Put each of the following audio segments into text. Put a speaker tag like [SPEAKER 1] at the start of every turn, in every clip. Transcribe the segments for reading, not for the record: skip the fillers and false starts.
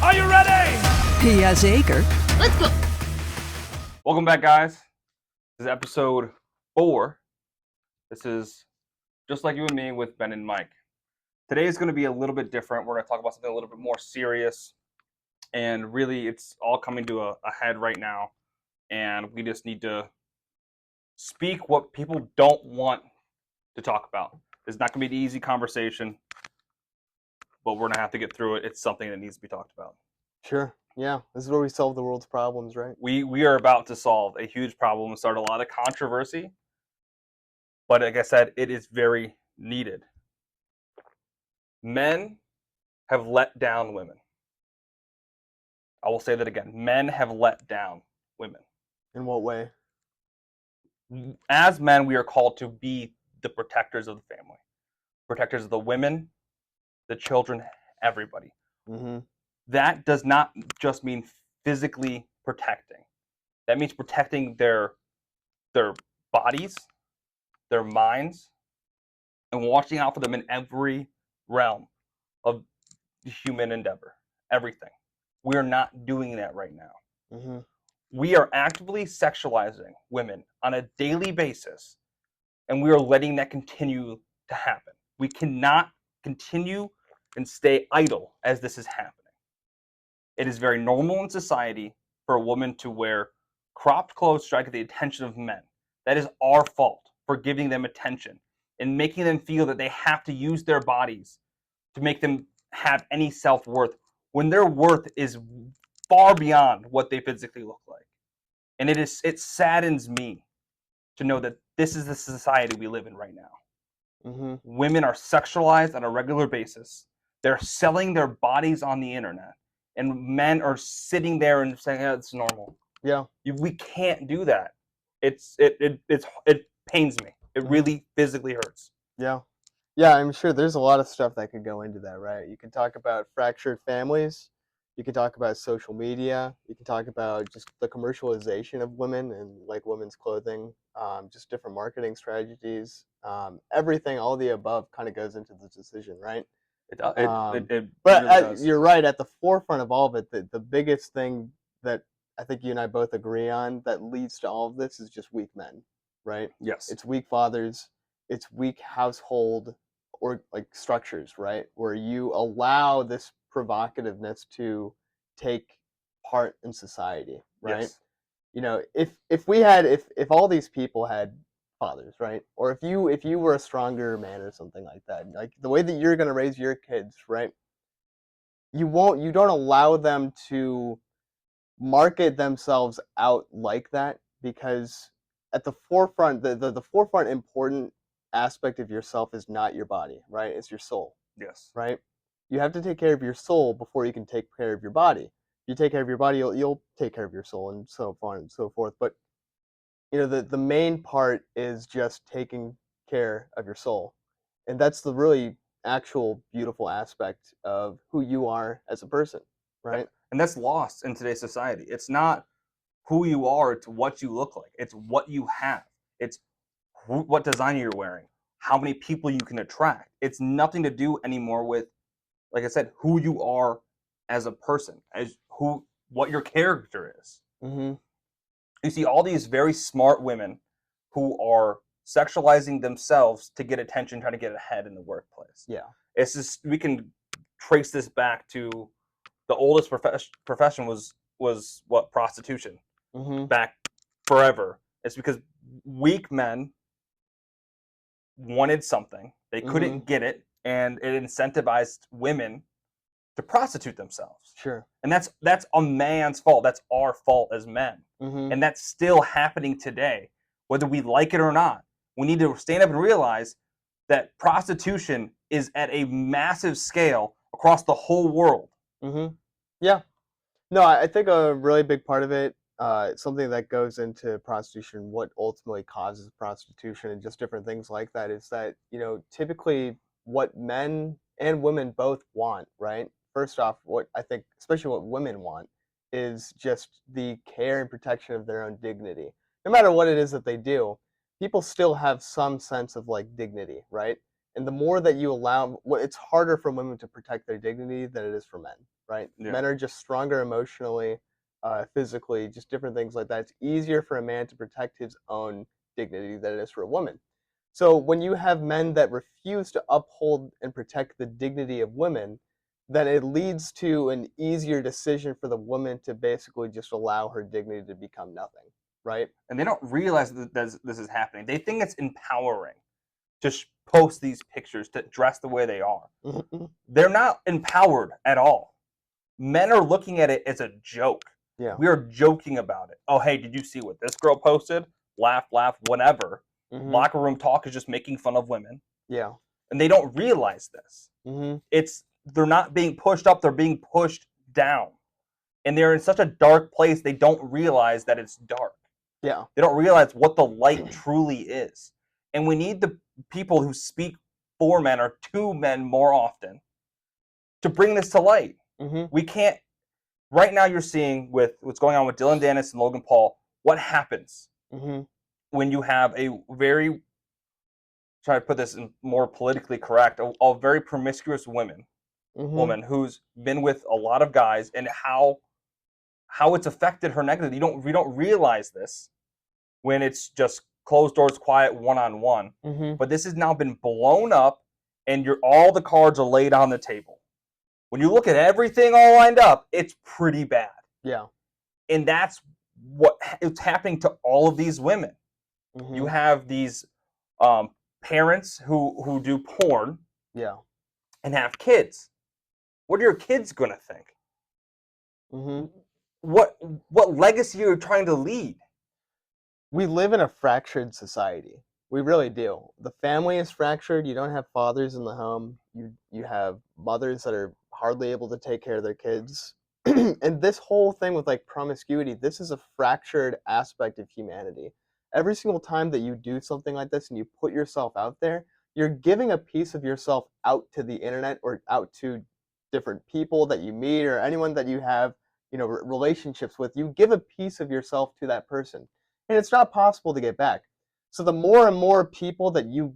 [SPEAKER 1] Are you ready?
[SPEAKER 2] P.S. Aker.
[SPEAKER 3] Let's go.
[SPEAKER 1] Welcome back, guys. This is episode 4. This is Just Like You and Me with Ben and Mike. Today is going to be a little bit different. We're going to talk about something a little bit more serious. And really, it's all coming to a head right now. And we just need to speak what people don't want to talk about. It's not going to be an easy conversation, but we're going to have to get through it. It's something that needs to be talked about.
[SPEAKER 4] Sure. Yeah. This is where we solve the world's problems, right?
[SPEAKER 1] We are about to solve a huge problem and start a lot of controversy. But like I said, it is very needed. Men have let down women. I will say that again. Men have let down women.
[SPEAKER 4] In what way?
[SPEAKER 1] As men, we are called to be the protectors of the family, protectors of the women, the children, everybody.
[SPEAKER 4] Mm-hmm.
[SPEAKER 1] That does not just mean physically protecting. That means protecting their bodies, their minds, and watching out for them in every realm of human endeavor. Everything. We are not doing that right now.
[SPEAKER 4] Mm-hmm.
[SPEAKER 1] We are actively sexualizing women on a daily basis, and we are letting that continue to happen. We cannot continue and stay idle as this is happening. It is very normal in society for a woman to wear cropped clothes to strike the attention of men. That is our fault for giving them attention and making them feel that they have to use their bodies to make them have any self-worth when their worth is far beyond what they physically look like. And it saddens me to know that this is the society we live in right now.
[SPEAKER 4] Mm-hmm.
[SPEAKER 1] Women are sexualized on a regular basis. They're selling their bodies on the internet. And men are sitting there and saying, "Yeah, it's normal."
[SPEAKER 4] Yeah.
[SPEAKER 1] We can't do that. It pains me. It really physically hurts.
[SPEAKER 4] Yeah. Yeah, I'm sure there's a lot of stuff that could go into that, right? You can talk about fractured families. You can talk about social media. You can talk about just the commercialization of women and like women's clothing, just different marketing strategies. Everything, all the above kind of goes into the decision, right?
[SPEAKER 1] But
[SPEAKER 4] But
[SPEAKER 1] really does.
[SPEAKER 4] you're right, at the forefront of all of it, the biggest thing that I think you and I both agree on that leads to all of this is just weak men, right?
[SPEAKER 1] Yes.
[SPEAKER 4] It's weak fathers, it's weak household or like structures, right? Where you allow this provocativeness to take part in society, right?
[SPEAKER 1] Yes.
[SPEAKER 4] You know, if all these people had fathers, right? Or if you were a stronger man or something like that, like the way that you're going to raise your kids, right? You don't allow them to market themselves out like that, because at the forefront, the forefront important aspect of yourself is not your body, right? It's your soul,
[SPEAKER 1] Yes.
[SPEAKER 4] right? You have to take care of your soul before you can take care of your body. If you take care of your body, you'll take care of your soul, and so on and so forth. But you know, the main part is just taking care of your soul, and that's the really actual beautiful aspect of who you are as a person, right?
[SPEAKER 1] And that's lost in today's society. It's not who you are, it's what you look like. It's what you have. It's what design you're wearing, how many people you can attract. It's nothing to do anymore with, like I said, who you are as a person, as what your character is.
[SPEAKER 4] Mm-hmm.
[SPEAKER 1] You see all these very smart women who are sexualizing themselves to get attention, trying to get ahead in the workplace.
[SPEAKER 4] Yeah.
[SPEAKER 1] It's just, we can trace this back to the oldest profession was what, prostitution.
[SPEAKER 4] Mm-hmm.
[SPEAKER 1] Back forever. It's because weak men wanted something, they couldn't get it, and it incentivized women to prostitute themselves.
[SPEAKER 4] Sure.
[SPEAKER 1] And that's a man's fault. That's our fault as men.
[SPEAKER 4] Mm-hmm.
[SPEAKER 1] And that's still happening today, whether we like it or not. We need to stand up and realize that prostitution is at a massive scale across the whole world.
[SPEAKER 4] Mm-hmm. Yeah. No, I think a really big part of it, something that goes into prostitution, what ultimately causes prostitution, and just different things like that, is that, you know, typically what men and women both want, right? First off, what I think, especially what women want, is just the care and protection of their own dignity. No matter what it is that they do, people still have some sense of like dignity, right? And the more that you allow, well, it's harder for women to protect their dignity than it is for men, right?
[SPEAKER 1] Yeah.
[SPEAKER 4] Men are just stronger emotionally, physically, just different things like that. It's easier for a man to protect his own dignity than it is for a woman. So when you have men that refuse to uphold and protect the dignity of women, then it leads to an easier decision for the woman to basically just allow her dignity to become nothing, right?
[SPEAKER 1] And they don't realize that this is happening. They think it's empowering to post these pictures, to dress the way they are. They're not empowered at all. Men are looking at it as a joke.
[SPEAKER 4] Yeah.
[SPEAKER 1] We are joking about it. Oh, hey, did you see what this girl posted? Laugh, laugh, whatever. Locker room talk is just making fun of women.
[SPEAKER 4] Yeah.
[SPEAKER 1] And they don't realize this. They're not being pushed up, they're being pushed down. And they're in such a dark place, they don't realize that it's dark.
[SPEAKER 4] Yeah.
[SPEAKER 1] They don't realize what the light truly is. And we need the people who speak for men or to men more often to bring this to light. We can't. Right now, you're seeing with what's going on with Dylan Dennis and Logan Paul, what happens when you have a very, try to put this in more politically correct, a very promiscuous woman who's been with a lot of guys, and how it's affected her negatively. We don't realize this when it's just closed doors, quiet, one-on-one. But this has now been blown up, and all the cards are laid on the table. When you look at everything all lined up, it's pretty bad.
[SPEAKER 4] Yeah.
[SPEAKER 1] And that's what it's happening to all of these women. You have these parents who do porn and have kids. What are your kids going to think? What legacy are you trying to lead?
[SPEAKER 4] We live in a fractured society. We really do. The family is fractured. You don't have fathers in the home. You have mothers that are hardly able to take care of their kids. And this whole thing with like promiscuity, this is a fractured aspect of humanity. Every single time that you do something like this and you put yourself out there, you're giving a piece of yourself out to the internet or out to different people that you meet or anyone that you have, relationships with. You give a piece of yourself to that person, and it's not possible to get back. So the more and more people that you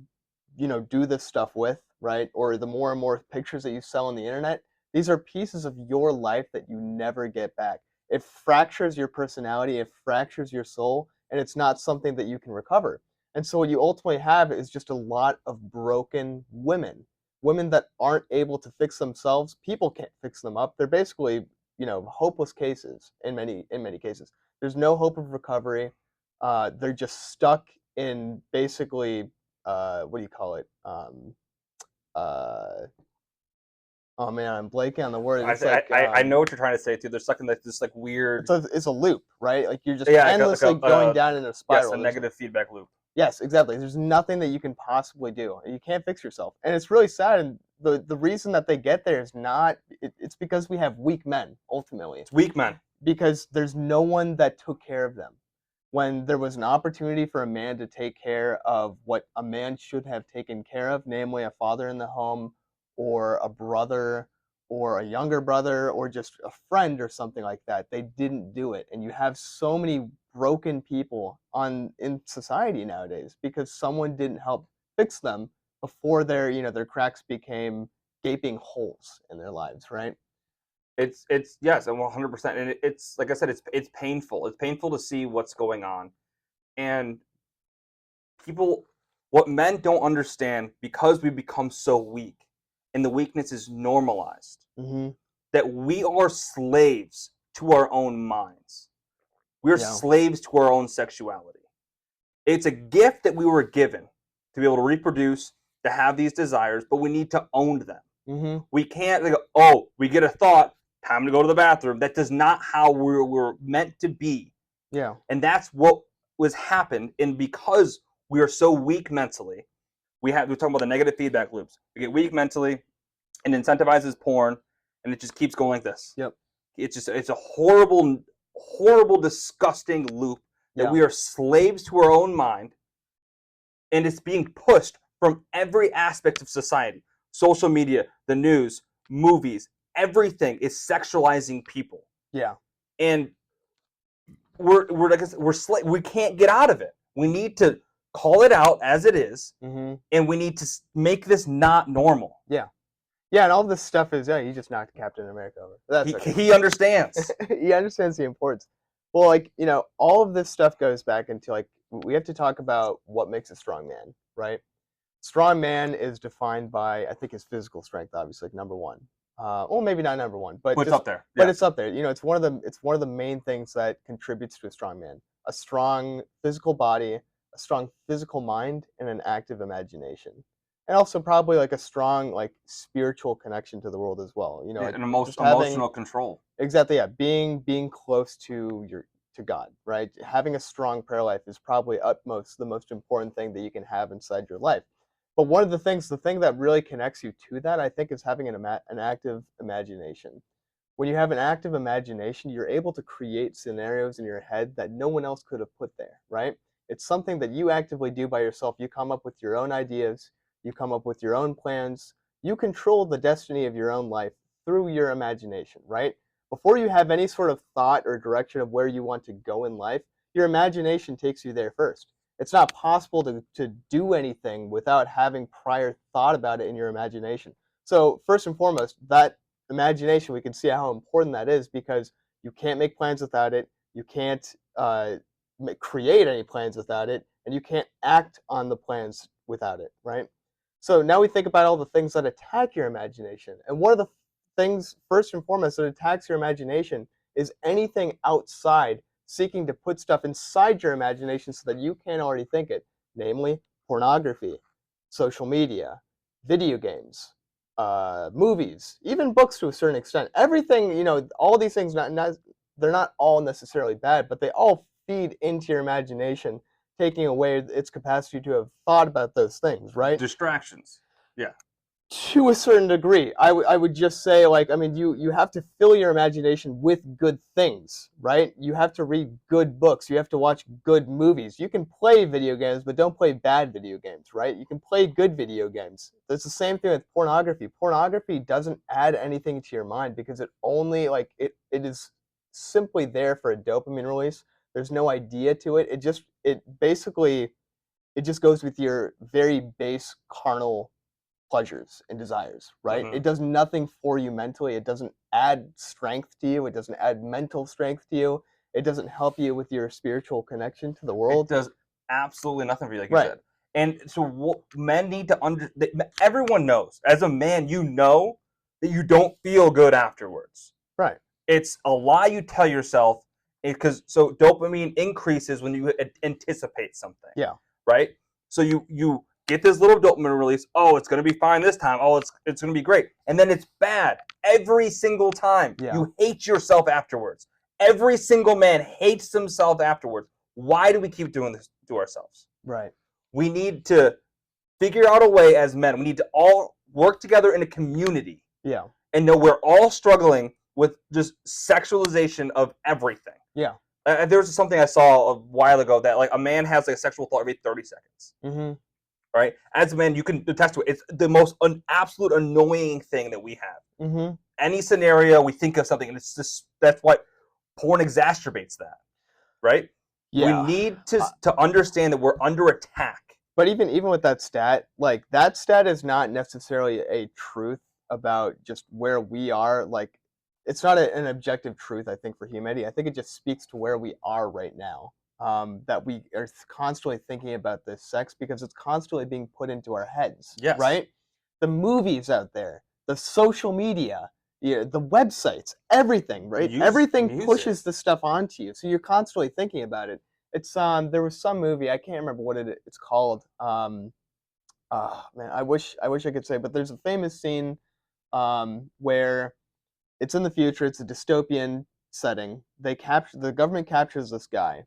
[SPEAKER 4] do this stuff with, right, or the more and more pictures that you sell on the internet, these are pieces of your life that you never get back. It fractures your personality, it fractures your soul, and it's not something that you can recover. And so what you ultimately have is just a lot of broken women that aren't able to fix themselves. People can't fix them up. They're basically, hopeless cases in many cases. There's no hope of recovery. They're just stuck in basically, what do you call it? Oh man, I'm blanking on the word. It's
[SPEAKER 1] I know what you're trying to say too. There's something that's just like weird.
[SPEAKER 4] It's a loop, right? Like you're just endlessly going down in a spiral.
[SPEAKER 1] Yes, a negative feedback loop.
[SPEAKER 4] Yes, exactly. There's nothing that you can possibly do. You can't fix yourself, and it's really sad. And the reason that they get there is not. It's because we have weak men. Ultimately,
[SPEAKER 1] it's weak men.
[SPEAKER 4] Because there's no one that took care of them. When there was an opportunity for a man to take care of what a man should have taken care of, namely a father in the home, or a brother, or a younger brother, or just a friend or something like that, they didn't do it. And you have so many broken people in society nowadays because someone didn't help fix them before their cracks became gaping holes in their lives, right?
[SPEAKER 1] It's yes, and 100%. And it's like I said, it's painful. It's painful to see what's going on, and what men don't understand, because we become so weak, and the weakness is normalized, that we are slaves to our own minds. We're slaves to our own sexuality. It's a gift that we were given to be able to reproduce, to have these desires, but we need to own them. We can't go, we get a thought, time to go to the bathroom. That does not how we're meant to be.
[SPEAKER 4] Yeah.
[SPEAKER 1] And that's what was happened. And because we are so weak mentally, we're talking about the negative feedback loops. We get weak mentally, and incentivizes porn, and it just keeps going like this.
[SPEAKER 4] Yep.
[SPEAKER 1] It's a horrible, horrible, disgusting loop that we are slaves to our own mind, and it's being pushed from every aspect of society. Social media, the news, movies, everything is sexualizing people.
[SPEAKER 4] Yeah.
[SPEAKER 1] And we're like I said, we can't get out of it. We need to call it out as it is,
[SPEAKER 4] Mm-hmm.
[SPEAKER 1] and we need to make this not normal.
[SPEAKER 4] Yeah. Yeah, and all this stuff is, he just knocked Captain America over. That's okay.
[SPEAKER 1] He understands.
[SPEAKER 4] He understands the importance. Well, like, all of this stuff goes back into, like, we have to talk about what makes a strong man, right? Strong man is defined by, I think, his physical strength, obviously, like number one. Well, maybe not number one, but
[SPEAKER 1] But it's
[SPEAKER 4] just,
[SPEAKER 1] up there.
[SPEAKER 4] but
[SPEAKER 1] Yeah.
[SPEAKER 4] it's up there. It's one of the main things that contributes to a strong man. A strong physical body, a strong physical mind, and an active imagination. And also probably like a strong like spiritual connection to the world as well. Like
[SPEAKER 1] An
[SPEAKER 4] just having
[SPEAKER 1] emotional control.
[SPEAKER 4] exactly, yeah, being close to God, right? Having a strong prayer life is probably the most important thing that you can have inside your life. But one of the thing that really connects you to that, I think, is having an active imagination. When you have an active imagination, you're able to create scenarios in your head that no one else could have put there, right? It's something that you actively do by yourself. You come up with your own ideas, you come up with your own plans, you control the destiny of your own life through your imagination, right? Before you have any sort of thought or direction of where you want to go in life, your imagination takes you there first. It's not possible to do anything without having prior thought about it in your imagination. So, first and foremost, that imagination, we can see how important that is because you can't make plans without it. You can't create any plans without it, and you can't act on the plans without it, right? So now we think about all the things that attack your imagination. And one of the things, first and foremost, that attacks your imagination is anything outside seeking to put stuff inside your imagination so that you can't already think it, namely pornography, social media, video games, movies, even books to a certain extent. Everything, all these things, they're not all necessarily bad, but they all feed into your imagination, taking away its capacity to have thought about those things, right?
[SPEAKER 1] Distractions. Yeah.
[SPEAKER 4] To a certain degree, I would just say, like, I mean, you have to fill your imagination with good things, right? You have to read good books. You have to watch good movies. You can play video games, but don't play bad video games, right? You can play good video games. It's the same thing with pornography. Pornography doesn't add anything to your mind because it only, like, it is simply there for a dopamine release. There's no idea to it. It basically, it just goes with your very base carnal pleasures and desires, right?
[SPEAKER 1] Mm-hmm.
[SPEAKER 4] It does nothing for you mentally. It doesn't add strength to you. It doesn't add mental strength to you. It doesn't help you with your spiritual connection to the
[SPEAKER 1] It
[SPEAKER 4] world.
[SPEAKER 1] does absolutely nothing for you, like you
[SPEAKER 4] Right.
[SPEAKER 1] said. And so what men need to everyone knows, as a man, you know that you don't feel good afterwards.
[SPEAKER 4] Right.
[SPEAKER 1] It's a lie you tell yourself because so dopamine increases when you anticipate something.
[SPEAKER 4] Yeah.
[SPEAKER 1] Right? So you get this little dopamine release. Oh, it's going to be fine this time. Oh, it's going to be great. And then it's bad every single time.
[SPEAKER 4] Yeah.
[SPEAKER 1] You hate yourself afterwards. Every single man hates himself afterwards. Why do we keep doing this to ourselves?
[SPEAKER 4] Right.
[SPEAKER 1] We need to figure out a way as men. We need to all work together in a community.
[SPEAKER 4] Yeah.
[SPEAKER 1] And know we're all struggling with just sexualization of everything.
[SPEAKER 4] Yeah.
[SPEAKER 1] There's something I saw a while ago that like a man has like a sexual thought every 30 seconds.
[SPEAKER 4] Mm-hmm.
[SPEAKER 1] Right? As a man, you can attest to it. It's the most absolute annoying thing that we have.
[SPEAKER 4] Mm-hmm.
[SPEAKER 1] Any scenario, we think of something, and it's just that's what porn exacerbates that. Right?
[SPEAKER 4] Yeah.
[SPEAKER 1] We need to understand that we're under attack.
[SPEAKER 4] But even with that stat, like that stat is not necessarily a truth about just where we are. Like, it's not an objective truth, I think, for humanity. I think it just speaks to where we are right now. That we are constantly thinking about this sex because it's constantly being put into our heads.
[SPEAKER 1] Yes.
[SPEAKER 4] Right? The movies out there, the social media, the websites, everything, right? Everything pushes this stuff onto you. So you're constantly thinking about it. It's there was some movie, I can't remember what it's called. Man, I wish I could say, but there's a famous scene where it's in the future. It's a dystopian setting. The government captures this guy,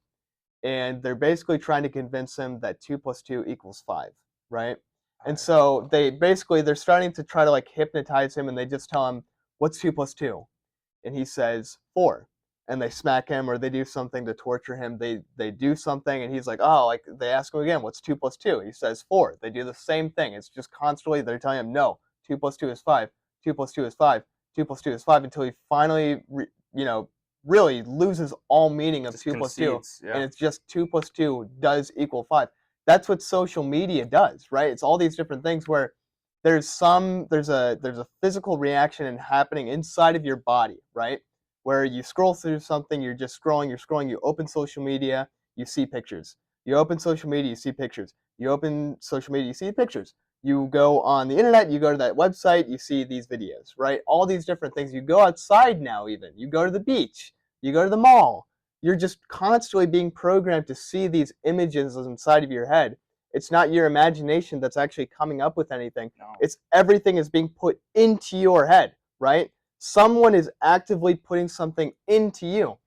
[SPEAKER 4] and they're basically trying to convince him that 2+2 = 5, right? And so they're starting to try to like hypnotize him, and they just tell him, "What's 2+2?" And he says 4. And they smack him or they do something to torture him. They do something and he's like, oh, like they ask him again, what's 2+2? He says 4. They do the same thing. It's just constantly they're telling him, no, 2+2 is 5. 2+2 is 5. 2+2 is 5 until he finally, really loses all meaning of 2+2.
[SPEAKER 1] Yeah.
[SPEAKER 4] And it's just 2+2 does equal 5. that's what social media does, right? It's all these different things where there's a physical reaction happening inside of your body, right? Where you scroll through something, you're scrolling, you open social media, you see pictures. You open social media, you see pictures. You open social media, you see pictures. You go on the internet, you go to that website, you see these videos, right? All these different things. You go outside now, even. You go to the beach, you go to the mall. You're just constantly being programmed to see these images inside of your head. It's not your imagination that's actually coming up with anything.
[SPEAKER 1] No.
[SPEAKER 4] It's everything is being put into your head, right? Someone is actively putting something into you.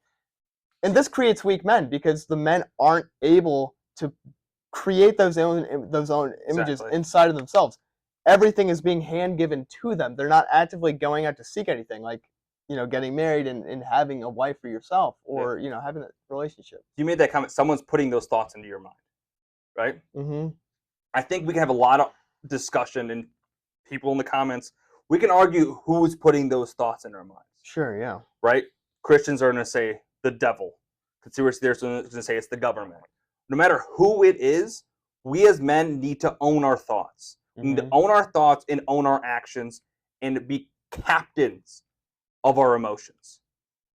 [SPEAKER 4] And this creates weak men because the men aren't able to create those own images
[SPEAKER 1] Exactly.
[SPEAKER 4] inside of themselves. Everything is being hand given to them. They're not actively going out to seek anything, like getting married and having a wife for yourself,
[SPEAKER 1] Yeah.
[SPEAKER 4] or having a relationship.
[SPEAKER 1] You made that comment. Someone's putting those thoughts into your mind, right?
[SPEAKER 4] Mm-hmm.
[SPEAKER 1] I think we can have a lot of discussion and people in the comments. We can argue who's putting those thoughts in our minds,
[SPEAKER 4] Sure. Yeah.
[SPEAKER 1] right? Christians are going to say the devil. Conspiracy theorists are going to say it's the government. No matter who it is, we as men need to own our thoughts. We need to
[SPEAKER 4] Mm-hmm.
[SPEAKER 1] own our thoughts and own our actions and be captains of our emotions.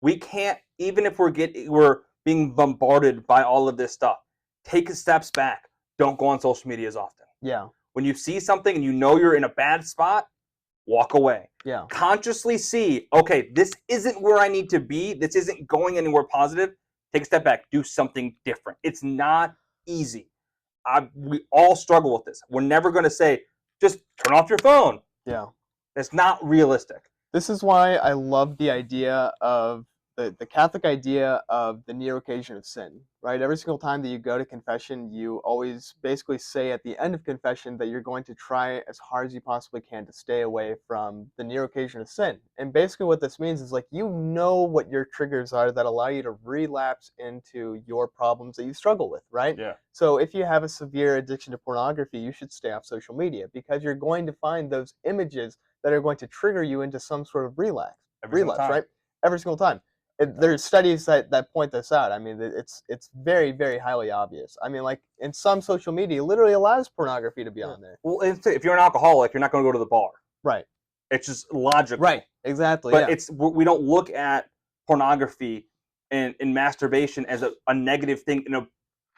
[SPEAKER 1] We can't, even if we're being bombarded by all of this stuff, take steps back. Don't go on social media as often.
[SPEAKER 4] Yeah.
[SPEAKER 1] When you see something and you know you're in a bad spot, walk away.
[SPEAKER 4] Yeah.
[SPEAKER 1] Consciously see, okay, this isn't where I need to be. This isn't going anywhere positive. Take a step back. Do something different. It's not easy. We all struggle with this. We're never going to say, just turn off your phone.
[SPEAKER 4] Yeah.
[SPEAKER 1] That's not realistic.
[SPEAKER 4] This is why I love the idea of the Catholic idea of the near occasion of sin, right? Every single time that you go to confession, you always basically say at the end of confession that you're going to try as hard as you possibly can to stay away from the near occasion of sin. And basically what this means is, like, you know what your triggers are that allow you to relapse into your problems that you struggle with, right?
[SPEAKER 1] Yeah.
[SPEAKER 4] So if you have a severe addiction to pornography, you should stay off social media, because you're going to find those images that are going to trigger you into some sort of
[SPEAKER 1] Every single time.
[SPEAKER 4] right? Every single time. There's studies that point this out. I mean, it's very, very highly obvious. I mean, like, in some social media, literally allows pornography to be on there.
[SPEAKER 1] Well, if you're an alcoholic, you're not going to go to the bar.
[SPEAKER 4] Right.
[SPEAKER 1] It's just logical.
[SPEAKER 4] Right. Exactly.
[SPEAKER 1] But
[SPEAKER 4] Yeah.
[SPEAKER 1] we don't look at pornography and masturbation as a negative thing in a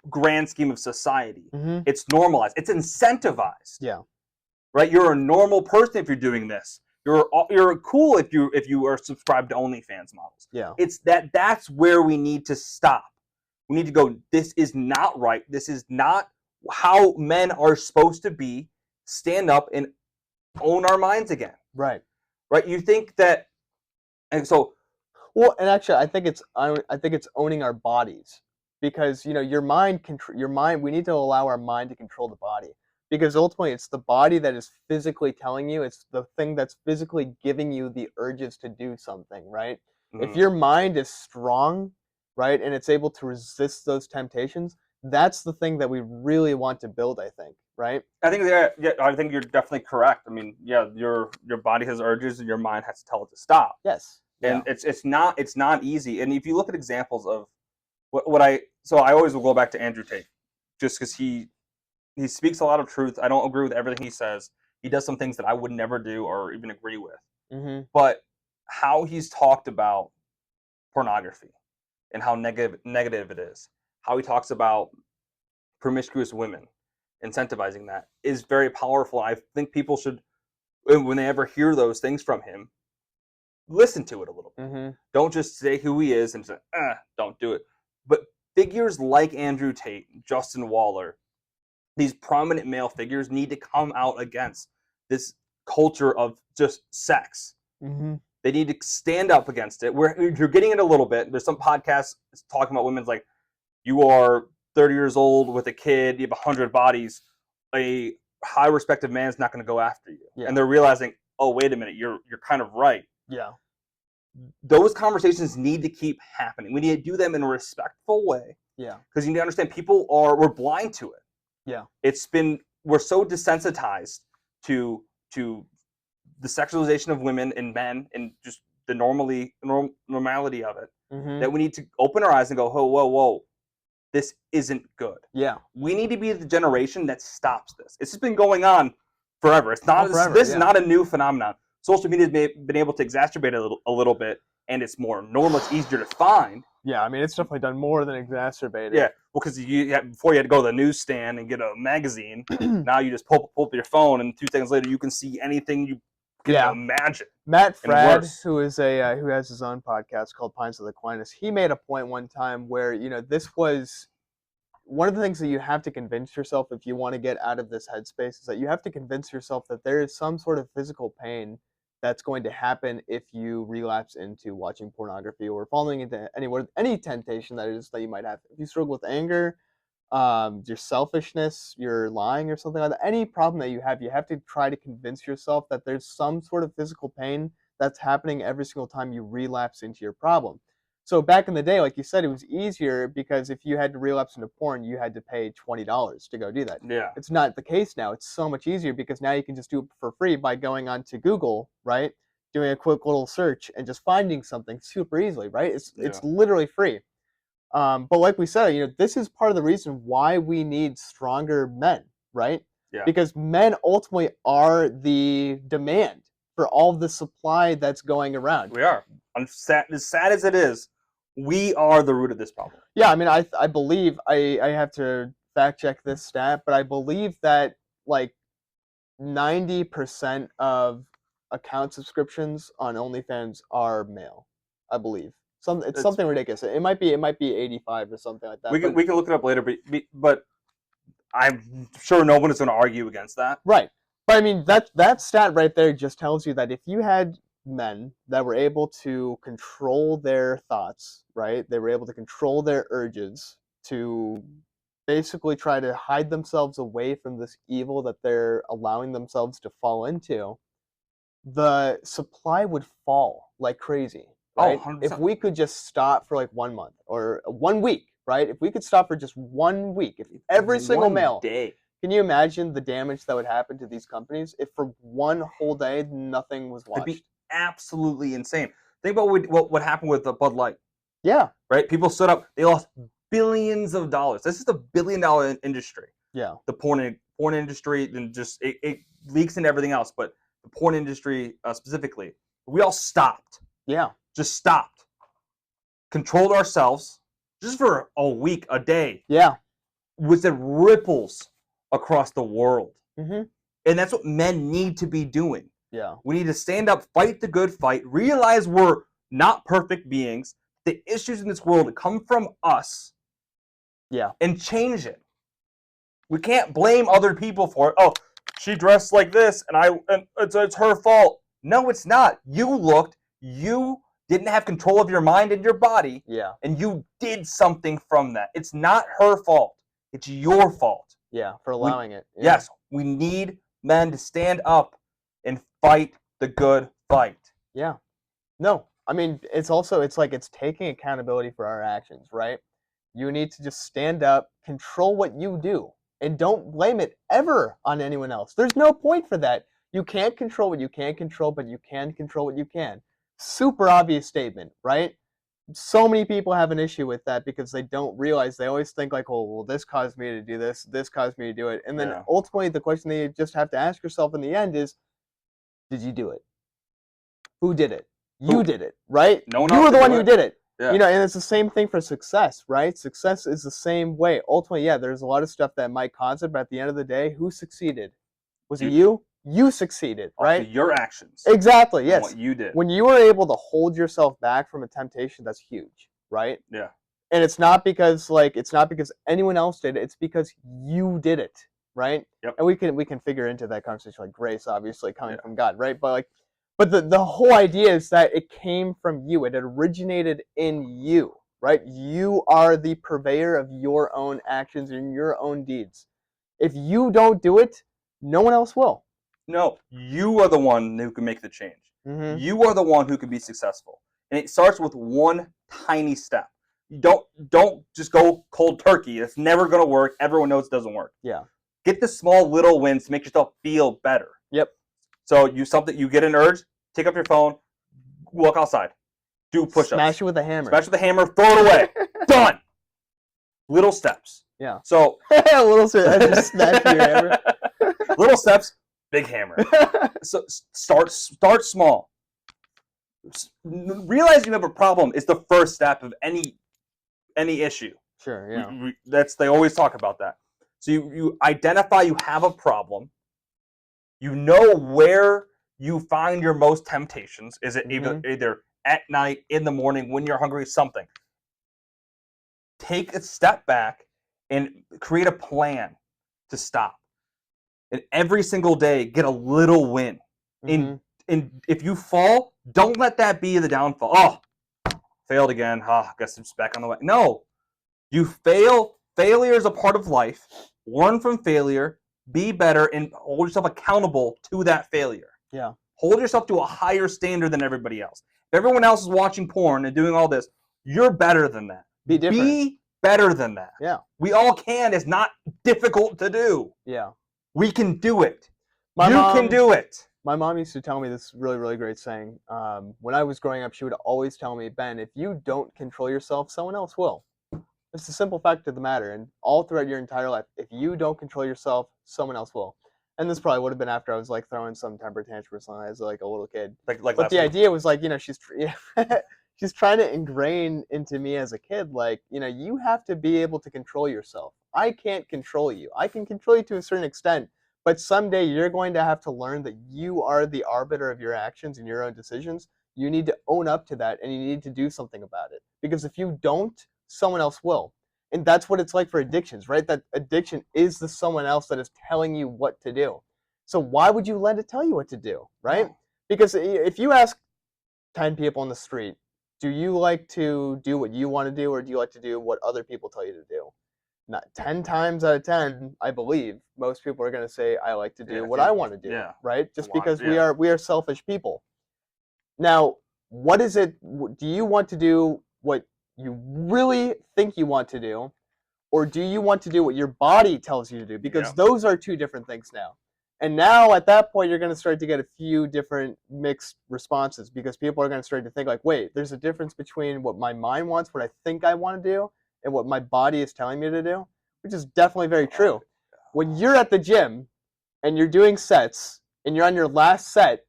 [SPEAKER 1] grand scheme of society.
[SPEAKER 4] Mm-hmm.
[SPEAKER 1] It's normalized. It's incentivized.
[SPEAKER 4] Yeah.
[SPEAKER 1] Right? You're a normal person if you're doing this. You're cool if you are subscribed to OnlyFans models.
[SPEAKER 4] Yeah.
[SPEAKER 1] It's that's where we need to stop. We need to go, this is not right. This is not how men are supposed to be. Stand up and own our minds again.
[SPEAKER 4] Right.
[SPEAKER 1] Right? You think that, and so,
[SPEAKER 4] well, and actually, I think it's owning our bodies, because your mind we need to allow our mind to control the body, because ultimately it's the body that is physically telling you, it's the thing that's physically giving you the urges to do something, right? If your mind is strong, right, and it's able to resist those temptations, that's the thing that we really want to build, I think, right?
[SPEAKER 1] I think I think you're definitely correct. I mean, yeah, your body has urges and your mind has to tell it to stop.
[SPEAKER 4] Yes.
[SPEAKER 1] And it's not easy. And if you look at examples of I always will go back to Andrew Tate, just because he speaks a lot of truth. I don't agree with everything he says. He does some things that I would never do or even agree with.
[SPEAKER 4] Mm-hmm.
[SPEAKER 1] But how he's talked about pornography and how negative it is, how he talks about promiscuous women, incentivizing that, is very powerful. I think people should, when they ever hear those things from him, listen to it a little bit.
[SPEAKER 4] Mm-hmm.
[SPEAKER 1] Don't just say who he is and say, don't do it. But figures like Andrew Tate, Justin Waller, these prominent male figures need to come out against this culture of just sex.
[SPEAKER 4] Mm-hmm.
[SPEAKER 1] They need to stand up against it. You're getting it a little bit. There's some podcasts talking about women's like, you are 30 years old with a kid, you have 100 bodies, a high respected man's not going to go after you.
[SPEAKER 4] Yeah.
[SPEAKER 1] And they're realizing, oh, wait a minute, you're kind of right.
[SPEAKER 4] Yeah.
[SPEAKER 1] Those conversations need to keep happening. We need to do them in a respectful way.
[SPEAKER 4] Yeah.
[SPEAKER 1] Because you need to understand, we're blind to it.
[SPEAKER 4] Yeah.
[SPEAKER 1] We're so desensitized to the sexualization of women and men and just the normality of it,
[SPEAKER 4] Mm-hmm.
[SPEAKER 1] that we need to open our eyes and go, whoa, whoa, whoa. this isn't good.
[SPEAKER 4] Yeah.
[SPEAKER 1] We need to be the generation that stops this. It's just been going on forever. It's not
[SPEAKER 4] forever,
[SPEAKER 1] this
[SPEAKER 4] yeah.
[SPEAKER 1] is not a new phenomenon. Social media has been able to exacerbate it a little bit, and it's more normal. It's easier to find.
[SPEAKER 4] Yeah, I mean, it's definitely done more than exacerbated.
[SPEAKER 1] Yeah, well, because before you had to go to the newsstand and get a magazine. Now you just pull up your phone, and 2 seconds later you can see anything you can imagine.
[SPEAKER 4] Matt
[SPEAKER 1] and
[SPEAKER 4] Fradd,
[SPEAKER 1] worse.
[SPEAKER 4] who is who has his own podcast called Pines of the Aquinas, he made a point one time where, you know, this was one of the things that you have to convince yourself if you want to get out of this headspace is that you have to convince yourself that there is some sort of physical pain that's going to happen if you relapse into watching pornography or falling into any temptation that is that you might have. If you struggle with anger, your selfishness, your lying or something like that, any problem that you have to try to convince yourself that there's some sort of physical pain that's happening every single time you relapse into your problem. So back in the day, like you said, it was easier because if you had to relapse into porn, you had to pay $20 to go do that.
[SPEAKER 1] Yeah.
[SPEAKER 4] It's not the case now. It's so much easier because now you can just do it for free by going onto Google, right? Doing a quick little search and just finding something super easily, right? It's literally free. But like we said, you know, this is part of the reason why we need stronger men, right?
[SPEAKER 1] Yeah.
[SPEAKER 4] Because men ultimately are the demand for all the supply that's going around.
[SPEAKER 1] We are. As sad as it is, we are the root of this problem.
[SPEAKER 4] Yeah, I mean, I believe, I have to fact check this stat, but I believe that like 90% of account subscriptions on OnlyFans are male. I believe. It's something ridiculous. It might be 85 or something like that.
[SPEAKER 1] We can look it up later, but I'm sure no one is going to argue against that.
[SPEAKER 4] Right. But I mean, that stat right there just tells you that if you had men that were able to control their thoughts, right? They were able to control their urges to basically try to hide themselves away from this evil that they're allowing themselves to fall into, the supply would fall like crazy, right?
[SPEAKER 1] Oh, 100%.
[SPEAKER 4] If we could just stop for like 1 month or 1 week, right? If we could stop for just 1 week, if every single male
[SPEAKER 1] day.
[SPEAKER 4] Can you imagine the damage that would happen to these companies if for one whole day nothing was watched?
[SPEAKER 1] It'd be absolutely insane. Think about what happened with the Bud Light.
[SPEAKER 4] Yeah.
[SPEAKER 1] Right? People stood up. They lost billions of dollars. This is a billion-dollar industry.
[SPEAKER 4] Yeah.
[SPEAKER 1] The porn industry, and just it leaks into everything else, but the porn industry specifically, we all stopped.
[SPEAKER 4] Yeah.
[SPEAKER 1] Just stopped. Controlled ourselves just for a week, a day.
[SPEAKER 4] Yeah.
[SPEAKER 1] With the ripples across the world.
[SPEAKER 4] Mm-hmm.
[SPEAKER 1] And that's what men need to be doing.
[SPEAKER 4] Yeah.
[SPEAKER 1] We need to stand up, fight the good fight, realize we're not perfect beings. The issues in this world come from us.
[SPEAKER 4] Yeah.
[SPEAKER 1] And change it. We can't blame other people for it. Oh, she dressed like this and it's her fault. No, it's not. You didn't have control of your mind and your body.
[SPEAKER 4] Yeah.
[SPEAKER 1] And you did something from that. It's not her fault. It's your fault.
[SPEAKER 4] Yeah, for allowing it. Yeah.
[SPEAKER 1] Yes, we need men to stand up and fight the good fight.
[SPEAKER 4] Yeah. No, I mean, it's taking accountability for our actions, right? You need to just stand up, control what you do, and don't blame it ever on anyone else. There's no point for that. You can't control what you can't control, but you can control what you can. Super obvious statement, right? So many people have an issue with that because they don't realize. They always think like, oh, well, this caused me to do this caused me to do it. And then ultimately the question that you just have to ask yourself in the end is, did you do it? Who did it? You did it, right?
[SPEAKER 1] No one
[SPEAKER 4] you
[SPEAKER 1] else
[SPEAKER 4] were the
[SPEAKER 1] did
[SPEAKER 4] one
[SPEAKER 1] it.
[SPEAKER 4] who did it.
[SPEAKER 1] Yeah.
[SPEAKER 4] You know, and it's the same thing for success, right? Success is the same way. Ultimately, yeah, there's a lot of stuff that might cause it, but at the end of the day, who succeeded? Was it you? You succeeded, right?
[SPEAKER 1] Your actions.
[SPEAKER 4] Exactly, yes.
[SPEAKER 1] What you did.
[SPEAKER 4] When you are able to hold yourself back from a temptation, that's huge, right?
[SPEAKER 1] Yeah.
[SPEAKER 4] And it's not because anyone else did it, it's because you did it, right?
[SPEAKER 1] Yep.
[SPEAKER 4] And we can figure into that conversation like grace, obviously, coming from God, right? But the whole idea is that it came from you. It originated in you, right? You are the purveyor of your own actions and your own deeds. If you don't do it, no one else will.
[SPEAKER 1] No, you are the one who can make the change.
[SPEAKER 4] Mm-hmm.
[SPEAKER 1] You are the one who can be successful. And it starts with one tiny step. Don't just go cold turkey. It's never going to work. Everyone knows it doesn't work.
[SPEAKER 4] Yeah.
[SPEAKER 1] Get the small little wins to make yourself feel better.
[SPEAKER 4] Yep.
[SPEAKER 1] So you get an urge, take up your phone, walk outside, do push-ups.
[SPEAKER 4] Smash it with a hammer.
[SPEAKER 1] Smash with a hammer, throw it away. Done. Little steps.
[SPEAKER 4] Yeah.
[SPEAKER 1] So
[SPEAKER 4] A little bit. I just snatched your hammer.
[SPEAKER 1] little steps, big hammer. So start small. Realizing you have a problem is the first step of any issue.
[SPEAKER 4] Sure. Yeah.
[SPEAKER 1] They always talk about that. So you identify you have a problem. You know where you find your most temptations. Is it either at night, in the morning, when you're hungry, something. Take a step back and create a plan to stop. And every single day, get a little win. And if you fall, don't let that be the downfall. Oh, failed again. Guess I'm just back on the way. No, you fail. Failure is a part of life. Learn from failure. Be better and hold yourself accountable to that failure.
[SPEAKER 4] Yeah.
[SPEAKER 1] Hold yourself to a higher standard than everybody else. If everyone else is watching porn and doing all this, you're better than that.
[SPEAKER 4] Be different.
[SPEAKER 1] Be better than that.
[SPEAKER 4] Yeah.
[SPEAKER 1] We all can. It's not difficult to do.
[SPEAKER 4] Yeah.
[SPEAKER 1] We can do it.
[SPEAKER 4] You
[SPEAKER 1] can do it.
[SPEAKER 4] My mom used to tell me this really, really great saying. When I was growing up, she would always tell me, Ben, if you don't control yourself, someone else will. It's the simple fact of the matter. And all throughout your entire life, if you don't control yourself, someone else will. And this probably would have been after I was like throwing some temper tantrum or something as like a little kid. But the idea was like, she's she's trying to ingrain into me as a kid, like, you have to be able to control yourself. I can't control you. I can control you to a certain extent, but someday you're going to have to learn that you are the arbiter of your actions and your own decisions. You need to own up to that, and you need to do something about it. Because if you don't, someone else will. And that's what it's like for addictions, right? That addiction is the someone else that is telling you what to do. So why would you let it tell you what to do, right?
[SPEAKER 1] No.
[SPEAKER 4] Because if you ask 10 people on the street, do you like to do what you want to do, or do you like to do what other people tell you to do? Not 10 times out of 10, I believe, most people are going to say, I like to do what I want to do, right? Just because we are selfish people. Now, what is it? Do you want to do what you really think you want to do, or do you want to do what your body tells you to do? Because those are two different things now. And now at that point, you're going to start to get a few different mixed responses, because people are going to start to think like, wait, there's a difference between what my mind wants, what I think I want to do, and what my body is telling me to do, which is definitely very true. When you're at the gym and you're doing sets and you're on your last set,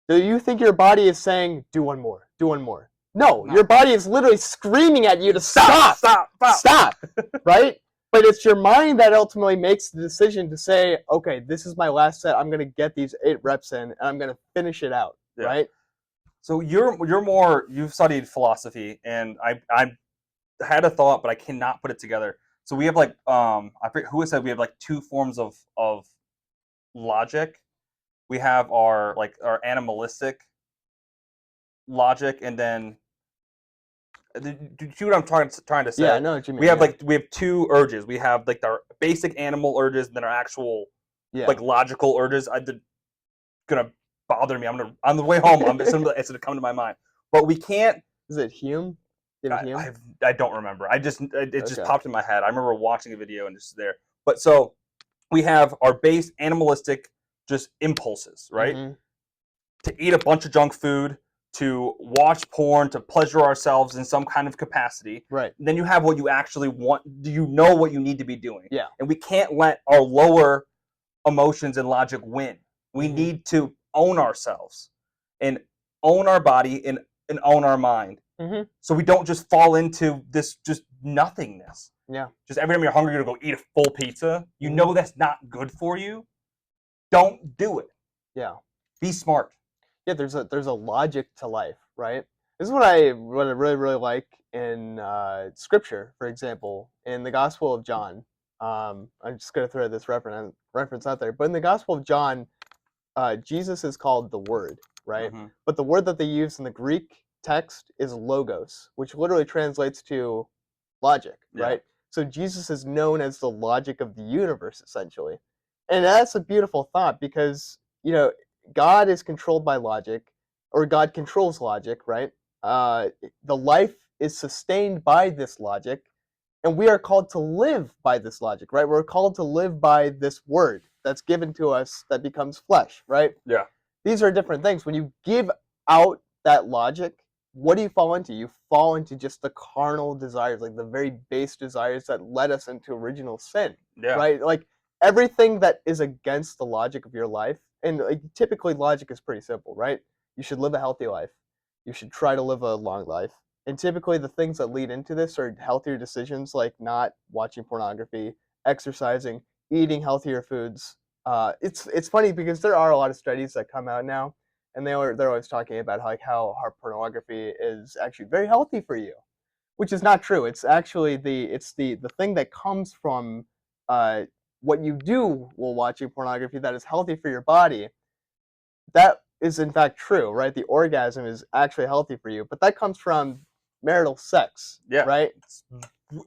[SPEAKER 4] do you think your body is saying, do one more, do one more? No, your body is literally screaming at you to stop, right? But it's your mind that ultimately makes the decision to say, okay, this is my last set. I'm going to get these 8 reps in, and I'm going to finish it out, right?
[SPEAKER 1] So you've studied philosophy, and I had a thought, but I cannot put it together. So we have like, I forget who said we have like 2 forms of logic. We have our animalistic logic, and then do you see what I'm trying to say?
[SPEAKER 4] Yeah, I know what you mean.
[SPEAKER 1] We have 2 urges. We have like our basic animal urges, and then our actual like logical urges. Gonna bother me. on the way home. It's gonna come to my mind. But we can't.
[SPEAKER 4] Is it Hume?
[SPEAKER 1] I don't remember. It just popped in my head. I remember watching a video and just there. But so we have our base animalistic just impulses, right?
[SPEAKER 4] Mm-hmm.
[SPEAKER 1] To eat a bunch of junk food, to watch porn, to pleasure ourselves in some kind of capacity.
[SPEAKER 4] Right.
[SPEAKER 1] Then you have what you actually want. Do you know what you need to be doing?
[SPEAKER 4] Yeah.
[SPEAKER 1] And we can't let our lower emotions and logic win. We need to own ourselves and own our body and own our mind.
[SPEAKER 4] Mm-hmm.
[SPEAKER 1] So we don't just fall into this just nothingness.
[SPEAKER 4] Yeah.
[SPEAKER 1] Just every time you're hungry, you're going to go eat a full pizza. You know that's not good for you. Don't do it.
[SPEAKER 4] Yeah.
[SPEAKER 1] Be smart.
[SPEAKER 4] Yeah, there's a logic to life, right? This is what I really, really like in Scripture, for example, in the Gospel of John. I'm just going to throw this reference out there. But in the Gospel of John, Jesus is called the Word, right? Mm-hmm. But the word that they use in the Greek text is logos, which literally translates to logic, right? So Jesus is known as the logic of the universe, essentially. And that's a beautiful thought, because, God is controlled by logic, or God controls logic, right? The life is sustained by this logic, and we are called to live by this logic, right? We're called to live by this word that's given to us that becomes flesh, right?
[SPEAKER 1] Yeah.
[SPEAKER 4] These are different things. When you give out that logic, what do you fall into? You fall into just the carnal desires, like the very base desires that led us into original sin,
[SPEAKER 1] Yeah.
[SPEAKER 4] right? Like everything that is against the logic of your life, and like, typically logic is pretty simple, right? You should live a healthy life. You should try to live a long life. And typically the things that lead into this are healthier decisions like not watching pornography, exercising, eating healthier foods. It's funny because there are a lot of studies that come out now, and they're always talking about how pornography is actually very healthy for you, which is not true. It's actually the thing that comes from uh, what you do while watching pornography that is healthy for your body. That is in fact true, right? The orgasm is actually healthy for you, but that comes from marital sex,
[SPEAKER 1] Yeah.
[SPEAKER 4] right?
[SPEAKER 1] It's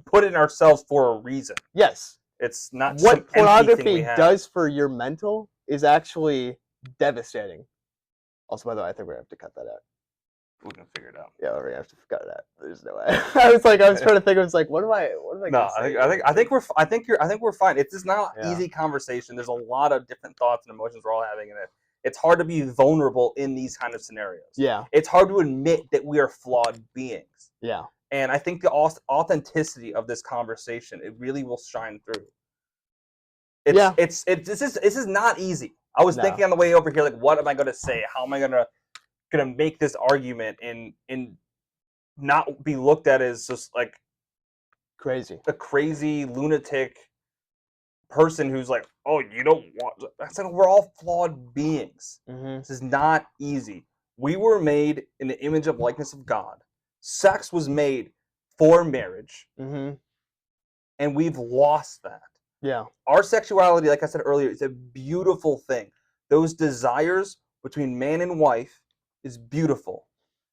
[SPEAKER 1] put in ourselves for a reason.
[SPEAKER 4] Yes.
[SPEAKER 1] It's not
[SPEAKER 4] What
[SPEAKER 1] some empty thing
[SPEAKER 4] pornography
[SPEAKER 1] we have.
[SPEAKER 4] does for your mental is actually devastating. Also, by the way, I think we're gonna have to cut that out.
[SPEAKER 1] We're gonna figure it out.
[SPEAKER 4] Yeah, we're gonna have to cut it out. There's no way. I was trying to think. I was like, what am I
[SPEAKER 1] No,
[SPEAKER 4] gonna say?
[SPEAKER 1] I think we're fine. It's just not
[SPEAKER 4] Yeah.
[SPEAKER 1] easy conversation. There's a lot of different thoughts and emotions we're all having in it. It's hard to be vulnerable in these kind of scenarios.
[SPEAKER 4] Yeah.
[SPEAKER 1] It's hard to admit that we are flawed beings.
[SPEAKER 4] Yeah.
[SPEAKER 1] And I think the authenticity of this conversation, it really will shine through. This is not easy. I was thinking on the way over here, like, what am I going to say? How am I gonna make this argument and not be looked at as just like
[SPEAKER 4] Crazy.
[SPEAKER 1] a crazy lunatic person who's like, oh, you don't want. I said, we're all flawed beings.
[SPEAKER 4] Mm-hmm.
[SPEAKER 1] This is not easy. We were made in the image of likeness of God. Sex was made for marriage,
[SPEAKER 4] Mm-hmm.
[SPEAKER 1] and we've lost that.
[SPEAKER 4] Yeah.
[SPEAKER 1] Our sexuality, like I said earlier, is a beautiful thing. Those desires between man and wife is beautiful.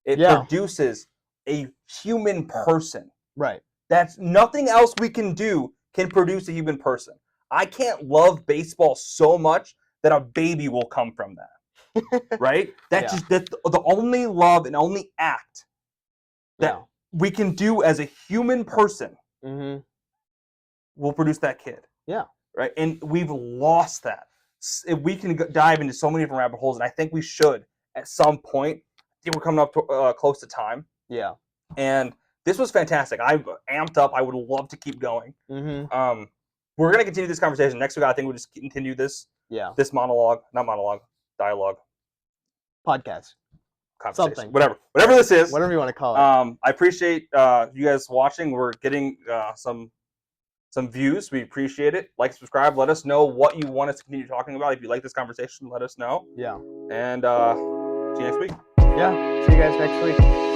[SPEAKER 1] It produces a human person.
[SPEAKER 4] Right.
[SPEAKER 1] That's nothing else we can do can produce a human person. I can't love baseball so much that a baby will come from that. Right? That's the only love and only act that we can do as a human person will produce that kid.
[SPEAKER 4] Yeah.
[SPEAKER 1] Right? And we've lost that. We can dive into so many different rabbit holes, and I think we should at some point. I think we're coming up to, close to time.
[SPEAKER 4] Yeah.
[SPEAKER 1] And this was fantastic. I'm amped up. I would love to keep going.
[SPEAKER 4] Mm-hmm.
[SPEAKER 1] We're gonna continue this conversation next week. I think we'll just continue this.
[SPEAKER 4] Yeah.
[SPEAKER 1] This dialogue,
[SPEAKER 4] podcast,
[SPEAKER 1] conversation,
[SPEAKER 4] something,
[SPEAKER 1] whatever this is,
[SPEAKER 4] whatever you want to call it.
[SPEAKER 1] I appreciate you guys watching. We're getting some views. We appreciate it. Like, subscribe. Let us know what you want us to continue talking about. If you like this conversation, let us know.
[SPEAKER 4] Yeah.
[SPEAKER 1] And see you next week.
[SPEAKER 4] Yeah. See you guys next week.